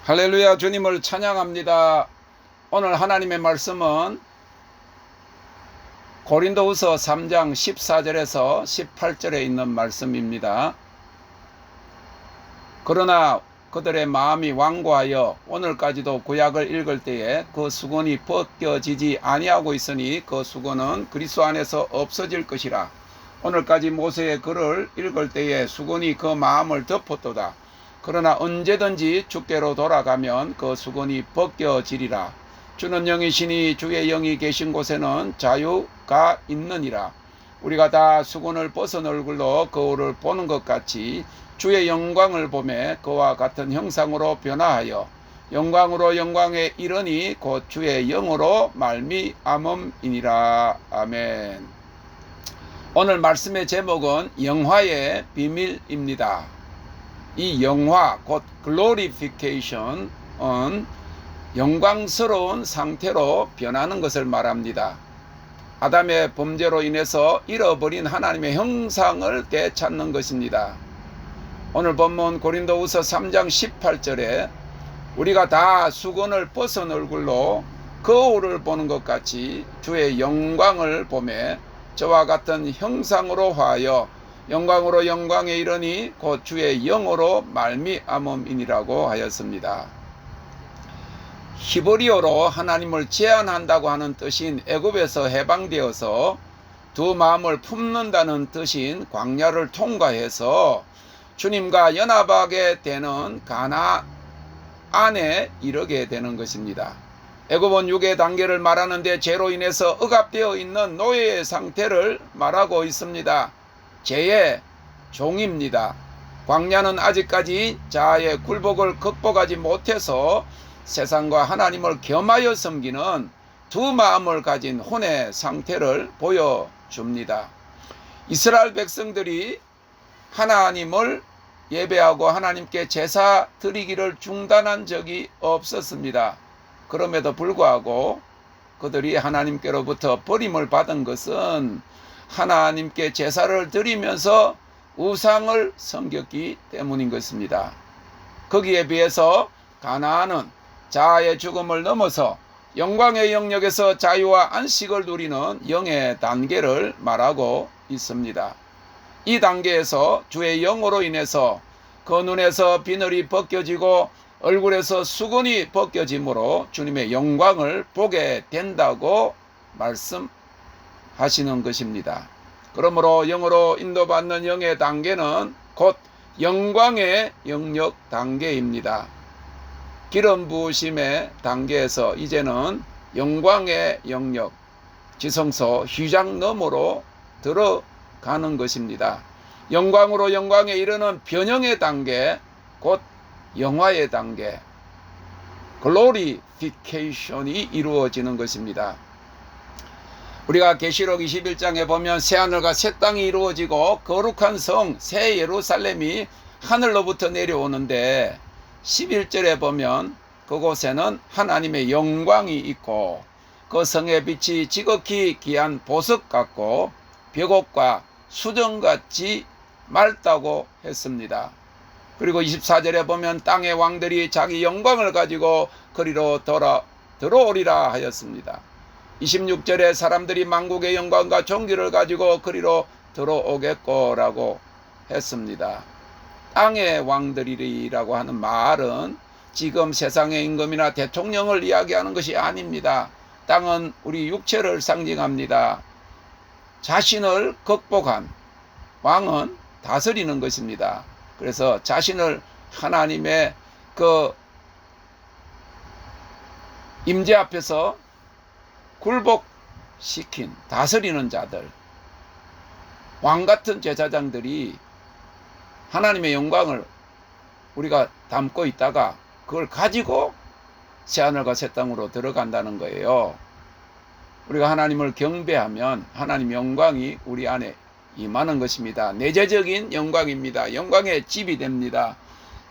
할렐루야, 주님을 찬양합니다. 오늘 하나님의 말씀은 고린도후서 3장 14절에서 18절에 있는 말씀입니다. 그러나 그들의 마음이 완고하여 오늘까지도 구약을 읽을 때에 그 수건이 벗겨지지 아니하고 있으니 그 수건은 그리스도 안에서 없어질 것이라. 오늘까지 모세의 글을 읽을 때에 수건이 그 마음을 덮었도다. 그러나 언제든지 주께로 돌아가면 그 수건이 벗겨지리라. 주는 영이시니 주의 영이 계신 곳에는 자유가 있느니라. 우리가 다 수건을 벗은 얼굴로 거울을 보는 것 같이 주의 영광을 보매 그와 같은 형상으로 변화하여 영광으로 영광에 이르니 곧 주의 영으로 말미암음이니라. 아멘. 오늘 말씀의 제목은 영화의 비밀입니다. 이 영화 곧 glorification은 영광스러운 상태로 변하는 것을 말합니다. 아담의 범죄로 인해서 잃어버린 하나님의 형상을 되찾는 것입니다. 오늘 본문 고린도후서 3장 18절에 우리가 다 수건을 벗은 얼굴로 거울을 보는 것 같이 주의 영광을 보매 저와 같은 형상으로 화하여 영광으로 영광에 이르니 곧 주의 영으로 말미암음이니라고 하였습니다. 히브리어로 하나님을 제한한다고 하는 뜻인 애굽에서 해방되어서 두 마음을 품는다는 뜻인 광야를 통과해서 주님과 연합하게 되는 가나안에 이르게 되는 것입니다. 애굽은 육의 단계를 말하는데 죄로 인해서 억압되어 있는 노예의 상태를 말하고 있습니다. 죄의 종입니다. 광야는 아직까지 자아의 굴복을 극복하지 못해서 세상과 하나님을 겸하여 섬기는 두 마음을 가진 혼의 상태를 보여줍니다. 이스라엘 백성들이 하나님을 예배하고 하나님께 제사 드리기를 중단한 적이 없었습니다. 그럼에도 불구하고 그들이 하나님께로부터 버림을 받은 것은 하나님께 제사를 드리면서 우상을 섬겼기 때문인 것입니다. 거기에 비해서 가나안은 자아의 죽음을 넘어서 영광의 영역에서 자유와 안식을 누리는 영의 단계를 말하고 있습니다. 이 단계에서 주의 영으로 인해서 그 눈에서 비늘이 벗겨지고 얼굴에서 수건이 벗겨지므로 주님의 영광을 보게 된다고 말씀하시는 것입니다. 그러므로 영으로 인도받는 영의 단계는 곧 영광의 영역 단계입니다. 기름 부으심의 단계에서 이제는 영광의 영역, 지성소 휘장 너머로 들어가는 것입니다. 영광으로 영광에 이르는 변형의 단계, 곧 영화의 단계, glorification이 이루어지는 것입니다. 우리가 계시록 21장에 보면 새하늘과 새 땅이 이루어지고 거룩한 성 새 예루살렘이 하늘로부터 내려오는데 11절에 보면 그곳에는 하나님의 영광이 있고 그 성의 빛이 지극히 귀한 보석 같고 벽옥과 수정같이 맑다고 했습니다. 그리고 24절에 보면 땅의 왕들이 자기 영광을 가지고 그리로 들어오리라 하였습니다. 26절에 사람들이 만국의 영광과 존귀를 가지고 그리로 들어오겠고라고 했습니다. 땅의 왕들이라고 하는 말은 지금 세상의 임금이나 대통령을 이야기하는 것이 아닙니다. 땅은 우리 육체를 상징합니다. 자신을 극복한 왕은 다스리는 것입니다. 그래서 자신을 하나님의 그 임재 앞에서 굴복시킨 다스리는 자들, 왕같은 제사장들이 하나님의 영광을 우리가 담고 있다가 그걸 가지고 새하늘과 새 땅으로 들어간다는 거예요. 우리가 하나님을 경배하면 하나님의 영광이 우리 안에 임하는 것입니다. 내재적인 영광입니다. 영광의 집이 됩니다.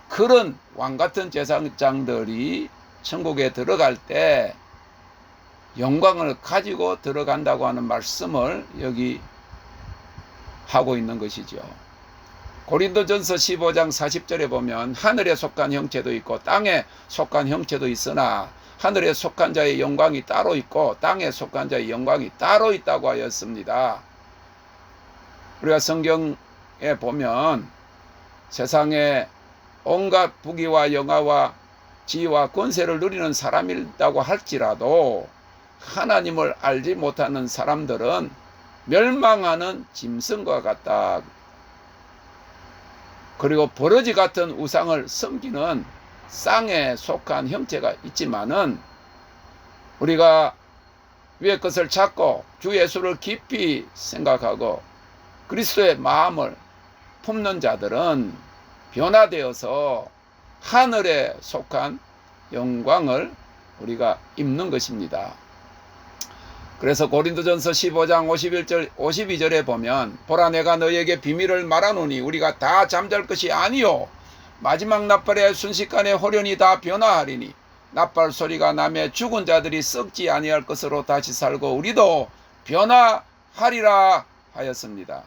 그런 왕같은 제사장들이 천국에 들어갈 때 영광을 가지고 들어간다고 하는 말씀을 여기 하고 있는 것이죠. 고린도전서 15장 40절에 보면 하늘에 속한 형체도 있고 땅에 속한 형체도 있으나 하늘에 속한 자의 영광이 따로 있고 땅에 속한 자의 영광이 따로 있다고 하였습니다. 우리가 성경에 보면 세상에 온갖 부귀와 영화와 지위와 권세를 누리는 사람이라고 할지라도 하나님을 알지 못하는 사람들은 멸망하는 짐승과 같다. 그리고 버러지 같은 우상을 섬기는 쌍에 속한 형체가 있지만은 우리가 위의 것을 찾고 주 예수를 깊이 생각하고 그리스도의 마음을 품는 자들은 변화되어서 하늘에 속한 영광을 우리가 입는 것입니다. 그래서 고린도전서 15장 51절 52절에 보면 보라 내가 너희에게 비밀을 말하노니 우리가 다 잠잘 것이 아니요 마지막 나팔의 순식간에 호련히 다 변화하리니 나팔 소리가 나매 죽은 자들이 썩지 아니할 것으로 다시 살고 우리도 변화하리라 하였습니다.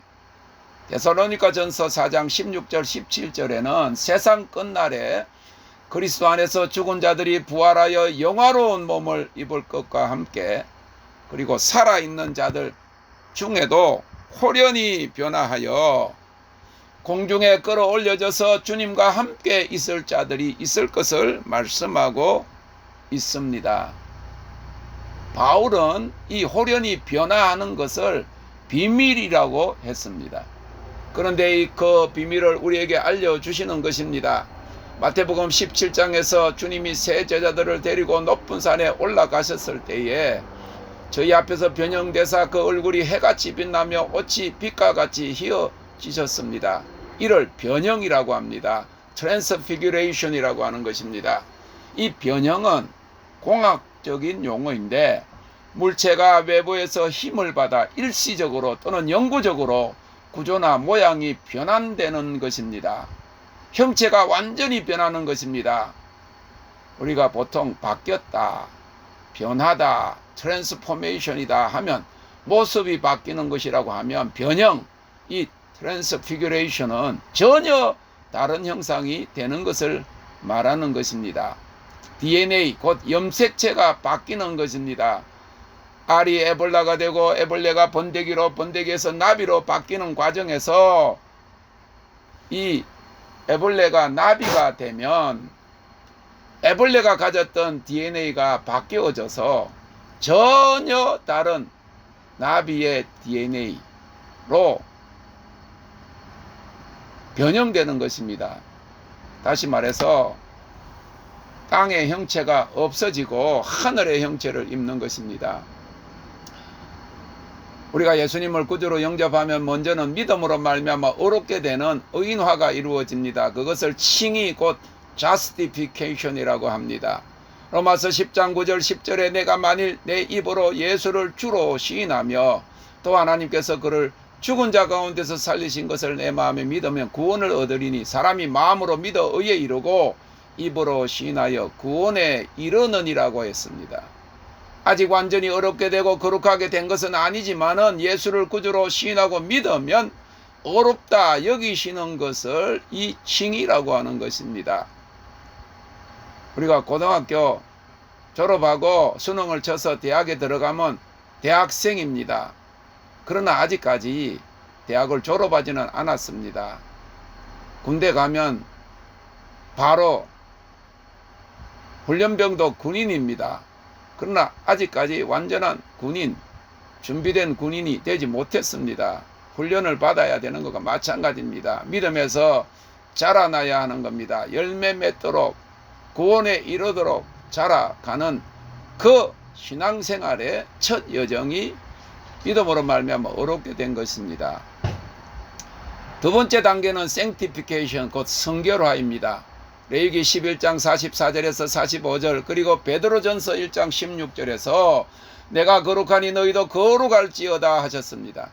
데살로니가전서 4장 16절 17절에는 세상 끝날에 그리스도 안에서 죽은 자들이 부활하여 영화로운 몸을 입을 것과 함께 그리고 살아있는 자들 중에도 호련히 변화하여 공중에 끌어올려져서 주님과 함께 있을 자들이 있을 것을 말씀하고 있습니다. 바울은 이 호련히 변화하는 것을 비밀이라고 했습니다. 그런데 그 비밀을 우리에게 알려주시는 것입니다. 마태복음 17장에서 주님이 세 제자들을 데리고 높은 산에 올라가셨을 때에 저희 앞에서 변형되사 그 얼굴이 해같이 빛나며 옷이 빛과 같이 휘어지셨습니다. 이를 변형이라고 합니다. 트랜스피규레이션이라고 하는 것입니다. 이 변형은 공학적인 용어인데 물체가 외부에서 힘을 받아 일시적으로 또는 영구적으로 구조나 모양이 변환되는 것입니다. 형체가 완전히 변하는 것입니다. 우리가 보통 바뀌었다, 변하다, 트랜스포메이션이다 하면 모습이 바뀌는 것이라고 하면 변형, 이 트랜스피규레이션은 전혀 다른 형상이 되는 것을 말하는 것입니다. DNA 곧 염색체가 바뀌는 것입니다. 알이 애벌레가 되고 애벌레가 번데기로 번데기에서 나비로 바뀌는 과정에서 이 애벌레가 나비가 되면 애벌레가 가졌던 DNA가 바뀌어져서 전혀 다른 나비의 DNA로 변형되는 것입니다. 다시 말해서 땅의 형체가 없어지고 하늘의 형체를 입는 것입니다. 우리가 예수님을 구주로 영접하면 먼저는 믿음으로 말미암아 의롭게 되는 의인화가 이루어집니다. 그것을 칭의 곧 justification이라고 합니다. 로마서 10장 9절 10절에 내가 만일 내 입으로 예수를 주로 시인하며 또 하나님께서 그를 죽은 자 가운데서 살리신 것을 내 마음에 믿으면 구원을 얻으리니 사람이 마음으로 믿어 의에 이르고 입으로 시인하여 구원에 이르느니라고 했습니다. 아직 완전히 어렵게 되고 거룩하게 된 것은 아니지만은 예수를 구주로 시인하고 믿으면 어렵다 여기시는 것을 이 칭의라고 하는 것입니다. 우리가 고등학교 졸업하고 수능을 쳐서 대학에 들어가면 대학생입니다. 그러나 아직까지 대학을 졸업하지는 않았습니다. 군대 가면 바로 훈련병도 군인입니다. 그러나 아직까지 완전한 군인, 준비된 군인이 되지 못했습니다. 훈련을 받아야 되는 것과 마찬가지입니다. 믿음에서 자라나야 하는 겁니다. 열매 맺도록 구원에 이르도록 자라가는 그 신앙생활의 첫 여정이 믿음으로 말미암아 어렵게 된 것입니다. 두 번째 단계는 sanctification 곧 성결화입니다. 레위기 11장 44절에서 45절 그리고 베드로전서 1장 16절에서 내가 거룩하니 너희도 거룩할지어다 하셨습니다.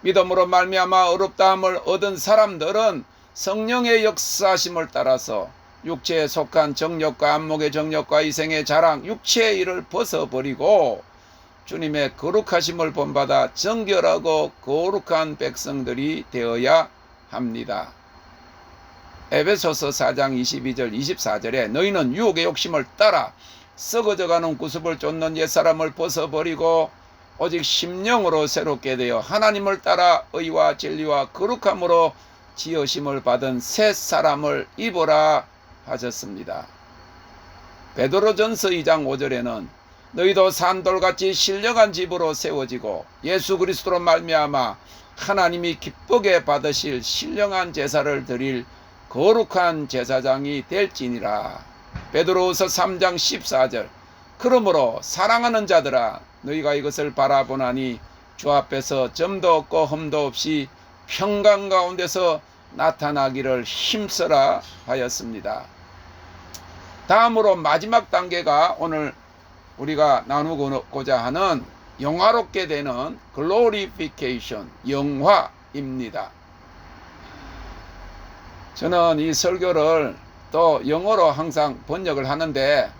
믿음으로 말미암아 어렵다함을 얻은 사람들은 성령의 역사심을 따라서 육체에 속한 정욕과 안목의 정욕과 이생의 자랑 육체의 일을 벗어버리고 주님의 거룩하심을 본받아 정결하고 거룩한 백성들이 되어야 합니다. 에베소서 4장 22절 24절에 너희는 유혹의 욕심을 따라 썩어져가는 구습을 쫓는 옛사람을 벗어버리고 오직 심령으로 새롭게 되어 하나님을 따라 의와 진리와 거룩함으로 지으심을 받은 새 사람을 입으라 하셨습니다. 베드로전서 2장 5절에는 너희도 산돌같이 신령한 집으로 세워지고 예수 그리스도로 말미암아 하나님이 기쁘게 받으실 신령한 제사를 드릴 거룩한 제사장이 될지니라. 베드로후서 3장 14절 그러므로 사랑하는 자들아 너희가 이것을 바라보나니 주 앞에서 점도 없고 흠도 없이 평강 가운데서 나타나기를 힘써라 하였습니다. 다음으로 마지막 단계가 오늘 우리가 나누고자 하는 영화롭게 되는 글로리피케이션, 영화입니다. 저는 이 설교를 또 영어로 항상 번역을 하는데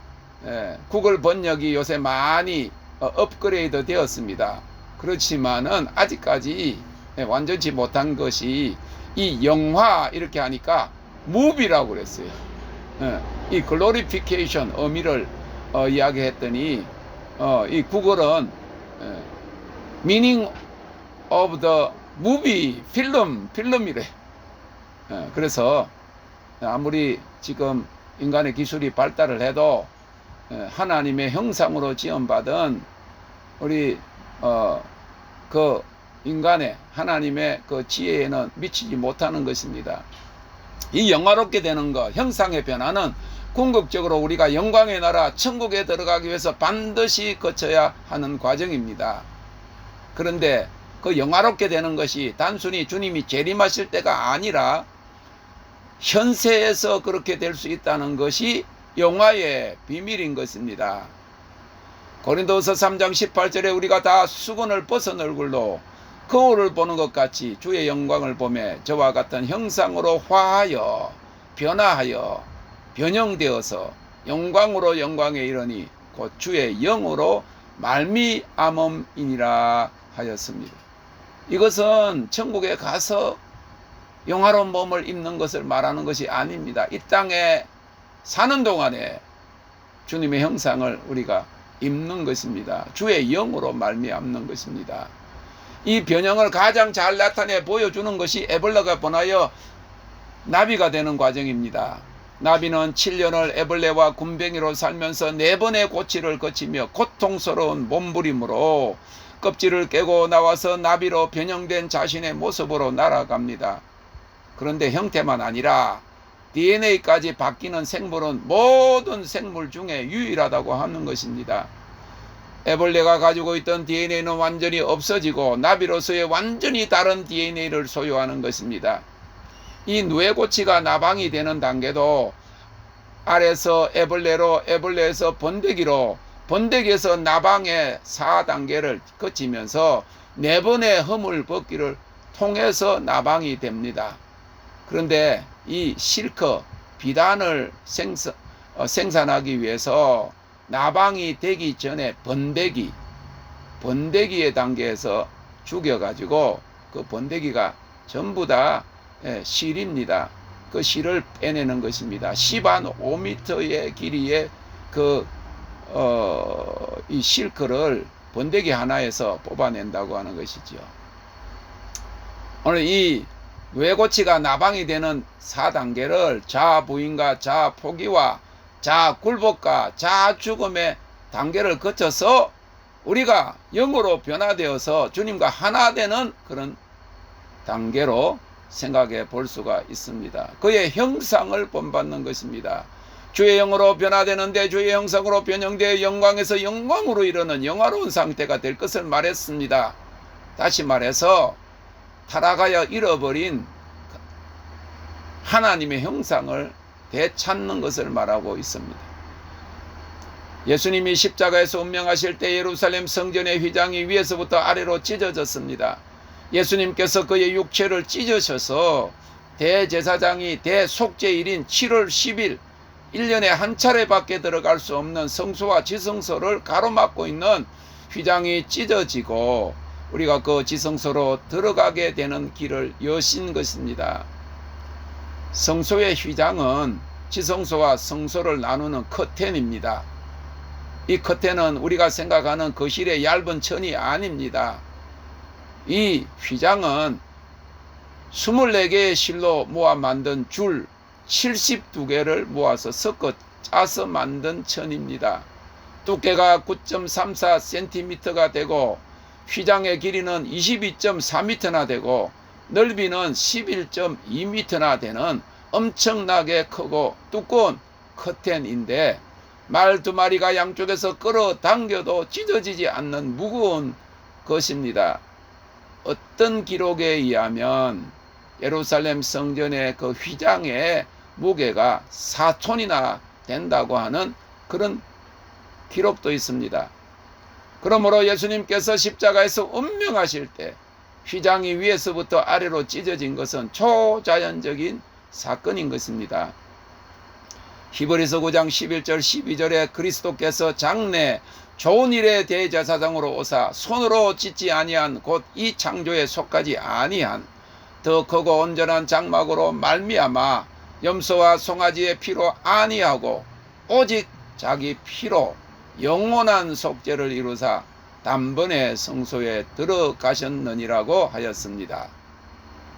구글 번역이 요새 많이 업그레이드 되었습니다. 그렇지만은 아직까지 완전치 못한 것이 이 영화 이렇게 하니까 무비라고 그랬어요. 이 글로리피케이션 의미를 이야기했더니 이 구글은 meaning of the movie 필름이래. 그래서 아무리 지금 인간의 기술이 발달을 해도 하나님의 형상으로 지음받은 우리 그 인간의 하나님의 그 지혜에는 미치지 못하는 것입니다. 이 영화롭게 되는 것, 형상의 변화는 궁극적으로 우리가 영광의 나라 천국에 들어가기 위해서 반드시 거쳐야 하는 과정입니다. 그런데 그 영화롭게 되는 것이 단순히 주님이 재림하실 때가 아니라 현세에서 그렇게 될 수 있다는 것이 영화의 비밀인 것입니다. 고린도서 3장 18절에 우리가 다 수건을 벗은 얼굴로 거울을 보는 것 같이 주의 영광을 보며 저와 같은 형상으로 화하여 변화하여 변형되어서 영광으로 영광에 이르니 곧 주의 영으로 말미암음이니라 하였습니다. 이것은 천국에 가서 영화로운 몸을 입는 것을 말하는 것이 아닙니다. 이 땅에 사는 동안에 주님의 형상을 우리가 입는 것입니다. 주의 영으로 말미암는 것입니다. 이 변형을 가장 잘 나타내 보여주는 것이 에벌레가 번하여 나비가 되는 과정입니다. 나비는 7년을 애벌레와 굼벵이로 살면서 4번의 고치를 거치며 고통스러운 몸부림으로 껍질을 깨고 나와서 나비로 변형된 자신의 모습으로 날아갑니다. 그런데 형태만 아니라 DNA까지 바뀌는 생물은 모든 생물 중에 유일하다고 하는 것입니다. 애벌레가 가지고 있던 DNA는 완전히 없어지고 나비로서의 완전히 다른 DNA를 소유하는 것입니다. 이 누에고치가 나방이 되는 단계도 알에서 애벌레로, 애벌레에서 번데기로, 번데기에서 나방의 4단계를 거치면서 4번의 허물 벗기를 통해서 나방이 됩니다. 그런데 이 실크, 비단을 생산하기 위해서 나방이 되기 전에 번데기의 단계에서 죽여가지고 그 번데기가 전부 다 실입니다. 그 실을 빼내는 것입니다. 15m의 길이의 이 실크를 번데기 하나에서 뽑아낸다고 하는 것이죠. 오늘 이 뇌고치가 나방이 되는 4단계를 자아 부인과 자아 포기와 자아 굴복과 자아 죽음의 단계를 거쳐서 우리가 영으로 변화되어서 주님과 하나 되는 그런 단계로 생각해 볼 수가 있습니다. 그의 형상을 본받는 것입니다. 주의 영으로 변화되는데 주의 형상으로 변형되어 영광에서 영광으로 이르는 영화로운 상태가 될 것을 말했습니다. 다시 말해서 타락하여 잃어버린 하나님의 형상을 되찾는 것을 말하고 있습니다. 예수님이 십자가에서 운명하실 때 예루살렘 성전의 휘장이 위에서부터 아래로 찢어졌습니다. 예수님께서 그의 육체를 찢으셔서 대제사장이 대속죄일인 7월 10일 1년에 한 차례밖에 들어갈 수 없는 성소와 지성소를 가로막고 있는 휘장이 찢어지고 우리가 그 지성소로 들어가게 되는 길을 여신 것입니다. 성소의 휘장은 지성소와 성소를 나누는 커튼입니다. 이 커튼은 우리가 생각하는 거실의 얇은 천이 아닙니다. 이 휘장은 24개의 실로 모아 만든 줄 72개를 모아서 섞어 짜서 만든 천입니다. 두께가 9.34cm가 되고 휘장의 길이는 22.4m나 되고 넓이는 11.2m나 되는 엄청나게 크고 두꺼운 커튼인데 말 두 마리가 양쪽에서 끌어당겨도 찢어지지 않는 무거운 것입니다. 어떤 기록에 의하면 예루살렘 성전의 그 휘장의 무게가 4톤이나 된다고 하는 그런 기록도 있습니다. 그러므로 예수님께서 십자가에서 운명하실 때 휘장이 위에서부터 아래로 찢어진 것은 초자연적인 사건인 것입니다. 히브리서 9장 11절 12절에 그리스도께서 장래 좋은 일의 대제사장으로 오사 손으로 짓지 아니한 곧 이 창조에 속하지 아니한 더 크고 온전한 장막으로 말미암아 염소와 송아지의 피로 아니하고 오직 자기 피로 영원한 속죄를 이루사 단번에 성소에 들어가셨느니라고 하였습니다.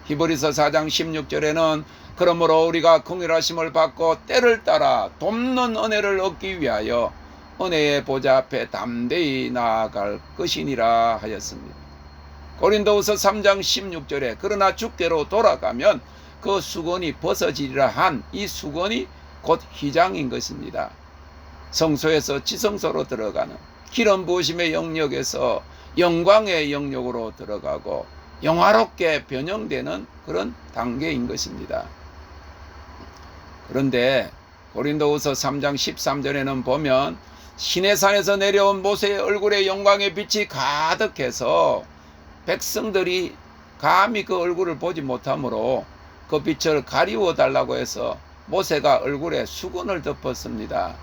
히브리서 4장 16절에는 그러므로 우리가 긍휼하심을 받고 때를 따라 돕는 은혜를 얻기 위하여 은혜의 보좌 앞에 담대히 나아갈 것이니라 하였습니다. 고린도후서 3장 16절에 그러나 주께로 돌아가면 그 수건이 벗어지리라 한 이 수건이 곧 휘장인 것입니다. 성소에서 지성소로 들어가는 기름 부으심의 영역에서 영광의 영역으로 들어가고 영화롭게 변형되는 그런 단계인 것입니다. 그런데 고린도후서 3장 13절에는 보면 시내산에서 내려온 모세의 얼굴에 영광의 빛이 가득해서 백성들이 감히 그 얼굴을 보지 못하므로 그 빛을 가리워 달라고 해서 모세가 얼굴에 수건을 덮었습니다.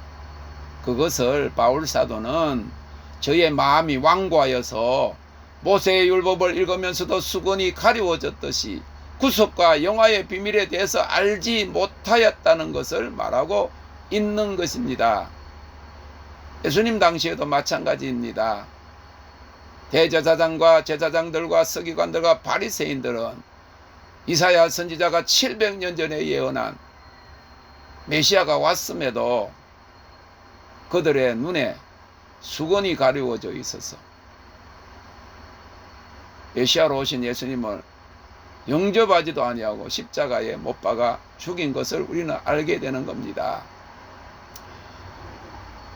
그것을 바울 사도는 저의 마음이 완고하여서 모세의 율법을 읽으면서도 수건이 가리워졌듯이 구속과 영화의 비밀에 대해서 알지 못하였다는 것을 말하고 있는 것입니다. 예수님 당시에도 마찬가지입니다. 대제사장과 제사장들과 서기관들과 바리새인들은 이사야 선지자가 700년 전에 예언한 메시아가 왔음에도 그들의 눈에 수건이 가리워져 있어서 메시아로 오신 예수님을 영접하지도 아니하고 십자가에 못 박아 죽인 것을 우리는 알게 되는 겁니다.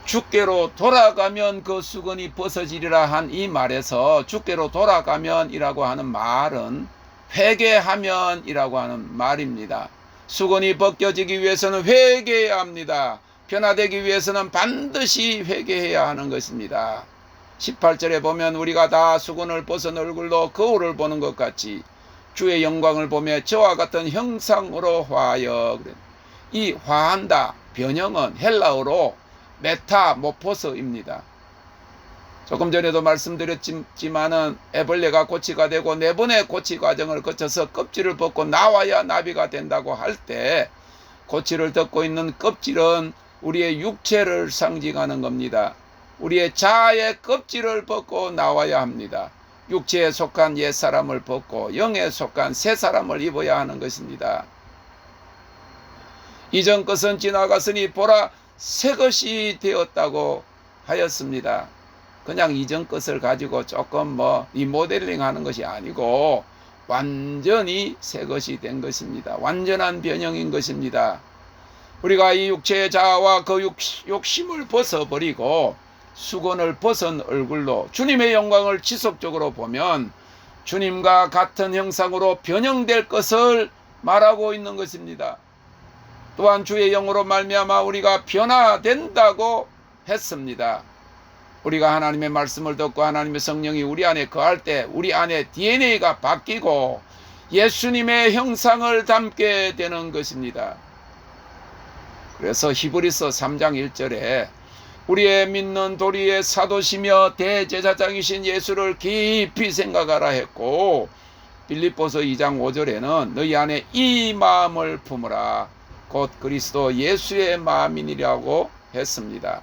주께로 돌아가면 그 수건이 벗어지리라 한 이 말에서 주께로 돌아가면 이라고 하는 말은 회개하면 이라고 하는 말입니다. 수건이 벗겨지기 위해서는 회개해야 합니다. 변화되기 위해서는 반드시 회개해야 하는 것입니다. 18절에 보면 우리가 다 수건을 벗은 얼굴로 거울을 보는 것 같이 주의 영광을 보며 저와 같은 형상으로 화하여. 이 화한다 변형은 헬라어로 메타모포스입니다. 조금 전에도 말씀드렸지만은 애벌레가 고치가 되고 4번의 고치 과정을 거쳐서 껍질을 벗고 나와야 나비가 된다고 할 때 고치를 덮고 있는 껍질은 우리의 육체를 상징하는 겁니다. 우리의 자아의 껍질을 벗고 나와야 합니다. 육체에 속한 옛사람을 벗고 영에 속한 새사람을 입어야 하는 것입니다. 이전 것은 지나갔으니 보라 새것이 되었다고 하였습니다. 그냥 이전 것을 가지고 조금 리모델링 하는 것이 아니고 완전히 새것이 된 것입니다. 완전한 변형인 것입니다. 우리가 이 육체의 자아와 그 욕심을 벗어버리고 수건을 벗은 얼굴로 주님의 영광을 지속적으로 보면 주님과 같은 형상으로 변형될 것을 말하고 있는 것입니다. 또한 주의 영으로 말미암아 우리가 변화된다고 했습니다. 우리가 하나님의 말씀을 듣고 하나님의 성령이 우리 안에 거할 때 우리 안에 DNA가 바뀌고 예수님의 형상을 담게 되는 것입니다. 그래서 히브리서 3장 1절에 우리의 믿는 도리의 사도시며 대제사장이신 예수를 깊이 생각하라 했고 빌립보서 2장 5절에는 너희 안에 이 마음을 품으라 곧 그리스도 예수의 마음이니라고 했습니다.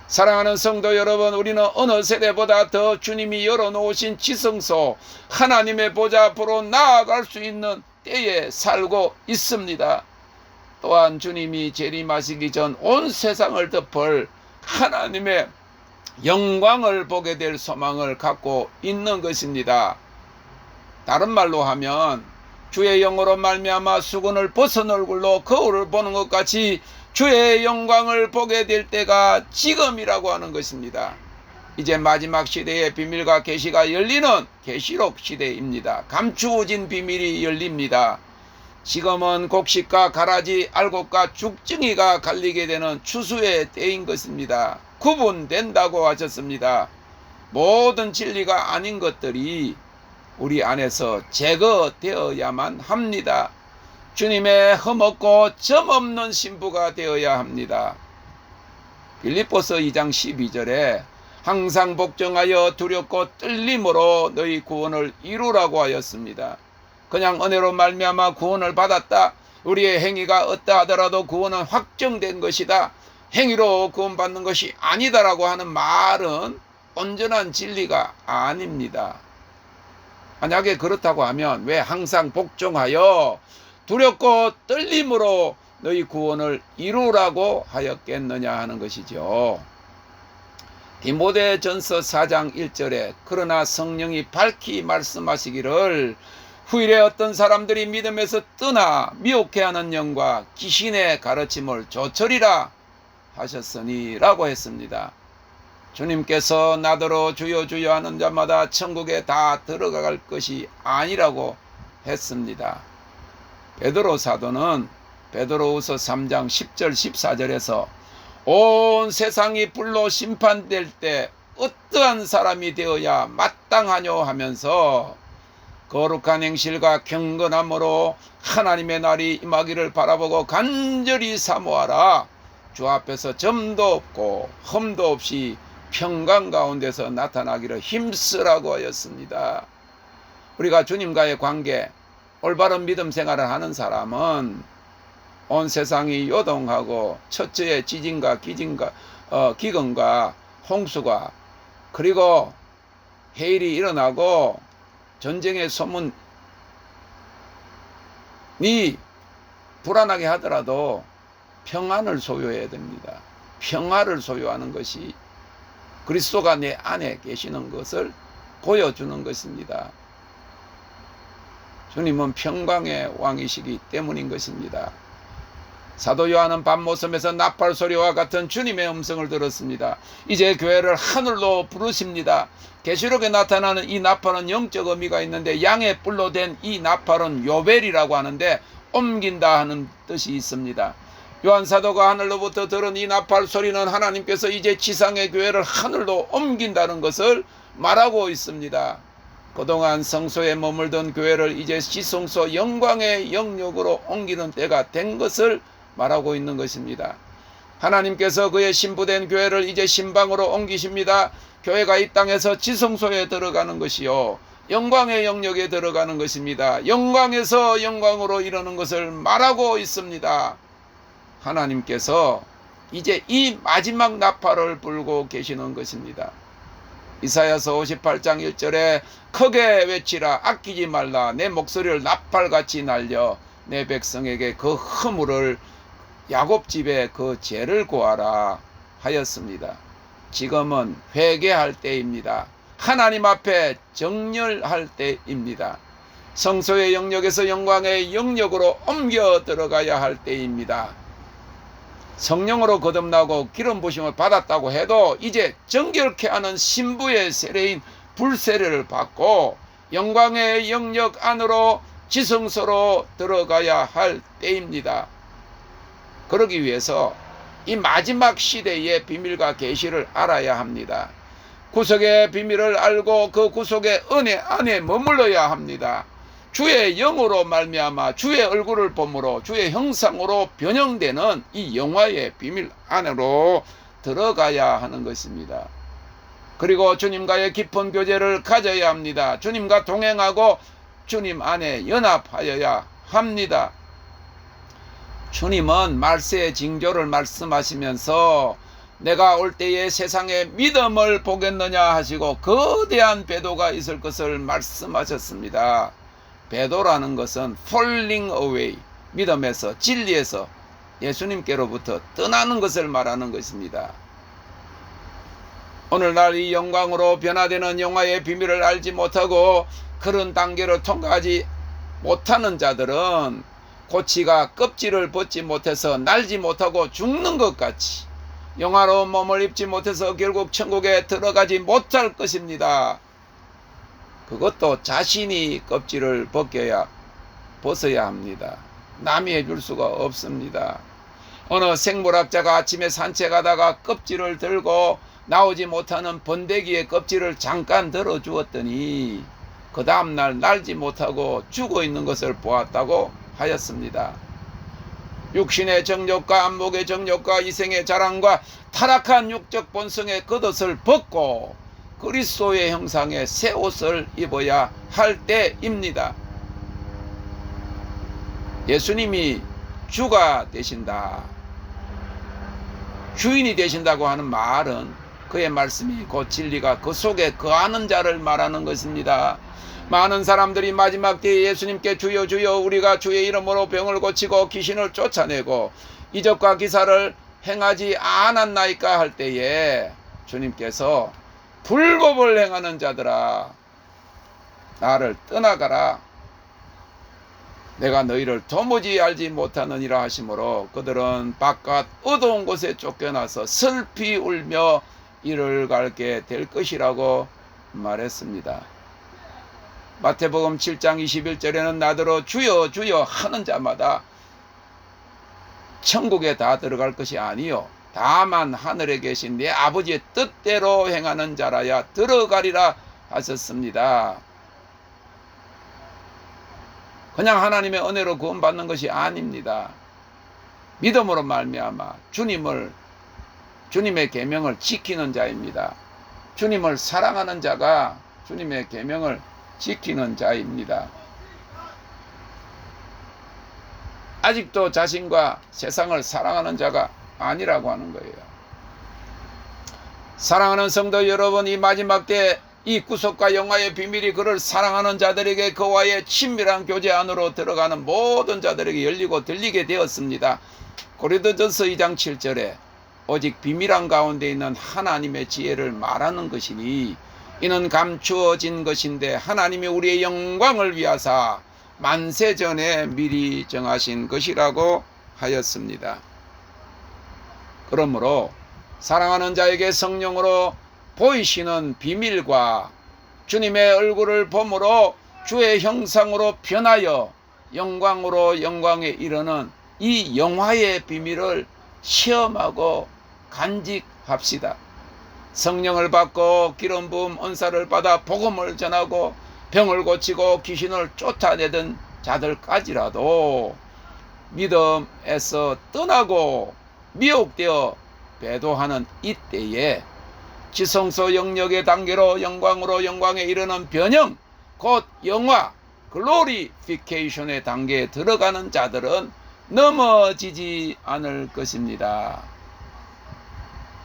사랑하는 성도 여러분, 우리는 어느 세대보다 더 주님이 열어놓으신 지성소 하나님의 보좌 앞으로 나아갈 수 있는 때에 살고 있습니다. 또한 주님이 재림하시기 전 온 세상을 덮을 하나님의 영광을 보게 될 소망을 갖고 있는 것입니다. 다른 말로 하면 주의 영으로 말미암아 수건을 벗은 얼굴로 거울을 보는 것 같이 주의 영광을 보게 될 때가 지금이라고 하는 것입니다. 이제 마지막 시대의 비밀과 계시가 열리는 계시록 시대입니다. 감추어진 비밀이 열립니다. 지금은 곡식과 가라지, 알곡과 죽증이가 갈리게 되는 추수의 때인 것입니다. 구분된다고 하셨습니다. 모든 진리가 아닌 것들이 우리 안에서 제거되어야만 합니다. 주님의 흠없고 점없는 신부가 되어야 합니다. 빌립보서 2장 12절에 항상 복종하여 두렵고 떨림으로 너희 구원을 이루라고 하였습니다. 그냥 은혜로 말미암아 구원을 받았다, 우리의 행위가 어떠하더라도 구원은 확정된 것이다, 행위로 구원받는 것이 아니다라고 하는 말은 온전한 진리가 아닙니다. 만약에 그렇다고 하면 왜 항상 복종하여 두렵고 떨림으로 너희 구원을 이루라고 하였겠느냐 하는 것이죠. 디모데전서 4장 1절에 그러나 성령이 밝히 말씀하시기를 후일에 어떤 사람들이 믿음에서 떠나 미혹해하는 영과 귀신의 가르침을 조철이라 하셨으니 라고 했습니다. 주님께서 나더러 주여 주여 하는 자마다 천국에 다 들어갈 것이 아니라고 했습니다. 베드로 사도는 베드로후서 3장 10절 14절에서 온 세상이 불로 심판될 때 어떠한 사람이 되어야 마땅하뇨 하면서 거룩한 행실과 경건함으로 하나님의 날이 임하기를 바라보고 간절히 사모하라. 주 앞에서 점도 없고 흠도 없이 평강 가운데서 나타나기를 힘쓰라고 하였습니다. 우리가 주님과의 관계, 올바른 믿음 생활을 하는 사람은 온 세상이 요동하고 첫째의 지진과 기근과 홍수가 그리고 해일이 일어나고 전쟁의 소문이 불안하게 하더라도 평안을 소유해야 됩니다. 평화를 소유하는 것이 그리스도가 내 안에 계시는 것을 보여주는 것입니다. 주님은 평강의 왕이시기 때문인 것입니다. 사도 요한은 밤모섬에서 나팔 소리와 같은 주님의 음성을 들었습니다. 이제 교회를 하늘로 부르십니다. 계시록에 나타나는 이 나팔은 영적 의미가 있는데 양의 뿔로 된 이 나팔은 요벨이라고 하는데 옮긴다 하는 뜻이 있습니다. 요한 사도가 하늘로부터 들은 이 나팔 소리는 하나님께서 이제 지상의 교회를 하늘로 옮긴다는 것을 말하고 있습니다. 그동안 성소에 머물던 교회를 이제 지성소 영광의 영역으로 옮기는 때가 된 것을 말하고 있는 것입니다. 하나님께서 그의 신부된 교회를 이제 신방으로 옮기십니다. 교회가 이 땅에서 지성소에 들어가는 것이요 영광의 영역에 들어가는 것입니다. 영광에서 영광으로 이르는 것을 말하고 있습니다. 하나님께서 이제 이 마지막 나팔을 불고 계시는 것입니다. 이사야서 58장 1절에 크게 외치라, 아끼지 말라, 내 목소리를 나팔같이 날려 내 백성에게 그 허물을 야곱집에 그 죄를 고하라 하였습니다. 지금은 회개할 때입니다. 하나님 앞에 정렬할 때입니다. 성소의 영역에서 영광의 영역으로 옮겨 들어가야 할 때입니다. 성령으로 거듭나고 기름 부심을 받았다고 해도 이제 정결케 하는 신부의 세례인 불세례를 받고 영광의 영역 안으로 지성소로 들어가야 할 때입니다. 그러기 위해서 이 마지막 시대의 비밀과 계시를 알아야 합니다. 구속의 비밀을 알고 그 구속의 은혜 안에 머물러야 합니다. 주의 영으로 말미암아 주의 얼굴을 봄으로 주의 형상으로 변형되는 이 영화의 비밀 안으로 들어가야 하는 것입니다. 그리고 주님과의 깊은 교제를 가져야 합니다. 주님과 동행하고 주님 안에 연합하여야 합니다. 주님은 말세의 징조를 말씀하시면서 내가 올 때에 세상에 믿음을 보겠느냐 하시고 거대한 배도가 있을 것을 말씀하셨습니다. 배도라는 것은 falling away, 믿음에서 진리에서 예수님께로부터 떠나는 것을 말하는 것입니다. 오늘날 이 영광으로 변화되는 영화의 비밀을 알지 못하고 그런 단계를 통과하지 못하는 자들은 고치가 껍질을 벗지 못해서 날지 못하고 죽는 것 같이 영화로운 몸을 입지 못해서 결국 천국에 들어가지 못할 것입니다. 그것도 자신이 껍질을 벗어야 합니다. 남이 해줄 수가 없습니다. 어느 생물학자가 아침에 산책하다가 껍질을 들고 나오지 못하는 번데기의 껍질을 잠깐 들어주었더니 그 다음날 날지 못하고 죽어 있는 것을 보았다고 하였습니다. 육신의 정욕과 안목의 정욕과 이생의 자랑과 타락한 육적 본성의 겉옷을 벗고 그리스도의 형상의 새 옷을 입어야 할 때입니다. 예수님이 주가 되신다, 주인이 되신다고 하는 말은 그의 말씀이 곧 진리가 그 속에 거하는 자를 말하는 것입니다. 많은 사람들이 마지막 때에 예수님께 주여 주여 우리가 주의 이름으로 병을 고치고 귀신을 쫓아내고 이적과 기사를 행하지 않았나이까 할 때에 주님께서 불법을 행하는 자들아 나를 떠나가라, 내가 너희를 도무지 알지 못하느니라 하시므로 그들은 바깥 어두운 곳에 쫓겨나서 슬피 울며 이를 갈게 될 것이라고 말했습니다. 마태복음 7장 21절에는 나더러 주여 주여 하는 자마다 천국에 다 들어갈 것이 아니요 다만 하늘에 계신 내 아버지의 뜻대로 행하는 자라야 들어가리라 하셨습니다. 그냥 하나님의 은혜로 구원받는 것이 아닙니다. 믿음으로 말미암아 주님의 계명을 지키는 자입니다. 주님을 사랑하는 자가 주님의 계명을 지키는 자입니다. 아직도 자신과 세상을 사랑하는 자가 아니라고 하는 거예요. 사랑하는 성도 여러분, 이 마지막 때 이 구속과 영화의 비밀이 그를 사랑하는 자들에게 그와의 친밀한 교제 안으로 들어가는 모든 자들에게 열리고 들리게 되었습니다. 고린도전서 2장 7절에 오직 비밀한 가운데 있는 하나님의 지혜를 말하는 것이니 이는 감추어진 것인데 하나님이 우리의 영광을 위하사 만세 전에 미리 정하신 것이라고 하였습니다. 그러므로 사랑하는 자에게 성령으로 보이시는 비밀과 주님의 얼굴을 봄으로 주의 형상으로 변하여 영광으로 영광에 이르는 이 영화의 비밀을 시험하고 간직합시다. 성령을 받고 기름 부음 은사를 받아 복음을 전하고 병을 고치고 귀신을 쫓아내던 자들까지라도 믿음에서 떠나고 미혹되어 배도하는 이때에 지성소 영역의 단계로 영광으로 영광에 이르는 변형, 곧 영화, 글로리피케이션의 단계에 들어가는 자들은 넘어지지 않을 것입니다.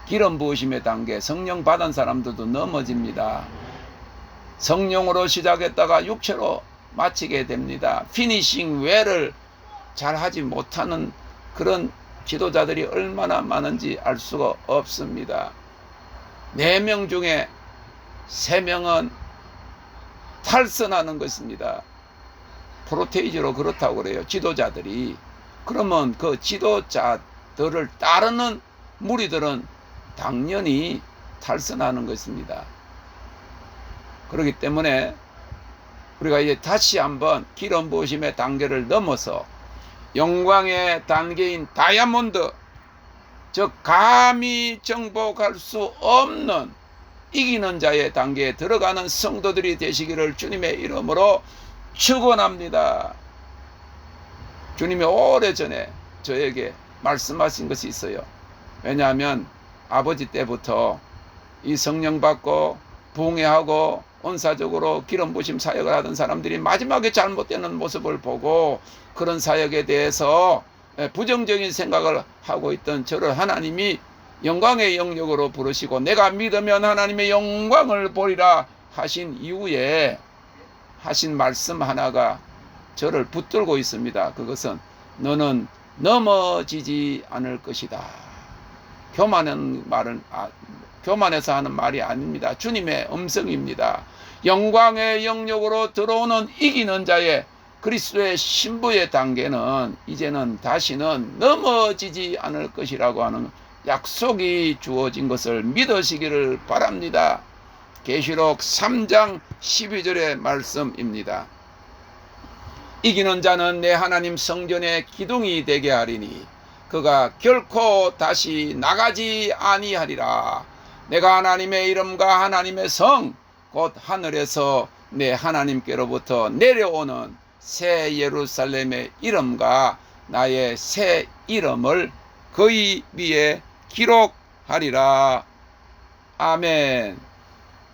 기름 부으심의 단계, 성령 받은 사람들도 넘어집니다. 성령으로 시작했다가 육체로 마치게 됩니다. 피니싱 웨를 잘 하지 못하는 그런 지도자들이 얼마나 많은지 알 수가 없습니다. 4명 중에 3명은 탈선하는 것입니다. 프로테이지로 그렇다고 그래요. 지도자들이. 그러면 그 지도자들을 따르는 무리들은 당연히 탈선하는 것입니다. 그렇기 때문에 우리가 이제 다시 한번 기름 부으심의 단계를 넘어서 영광의 단계인 다이아몬드, 즉 감히 정복할 수 없는 이기는 자의 단계에 들어가는 성도들이 되시기를 주님의 이름으로 축원합니다. 주님이 오래전에 저에게 말씀하신 것이 있어요. 왜냐하면 아버지 때부터 이 성령 받고 부흥회하고 은사적으로 기름 부심 사역을 하던 사람들이 마지막에 잘못되는 모습을 보고 그런 사역에 대해서 부정적인 생각을 하고 있던 저를 하나님이 영광의 영역으로 부르시고 내가 믿으면 하나님의 영광을 보리라 하신 이후에 하신 말씀 하나가 저를 붙들고 있습니다. 그것은 너는 넘어지지 않을 것이다. 교만해서 하는 말이 아닙니다. 주님의 음성입니다. 영광의 영역으로 들어오는 이기는 자의 그리스도의 신부의 단계는 이제는 다시는 넘어지지 않을 것이라고 하는 약속이 주어진 것을 믿으시기를 바랍니다. 계시록 3장 12절의 말씀입니다. 이기는 자는 내 하나님 성전의 기둥이 되게 하리니 그가 결코 다시 나가지 아니하리라. 내가 하나님의 이름과 하나님의 성 곧 하늘에서 내 하나님께로부터 내려오는 새 예루살렘의 이름과 나의 새 이름을 그의 위에 기록하리라. 아멘.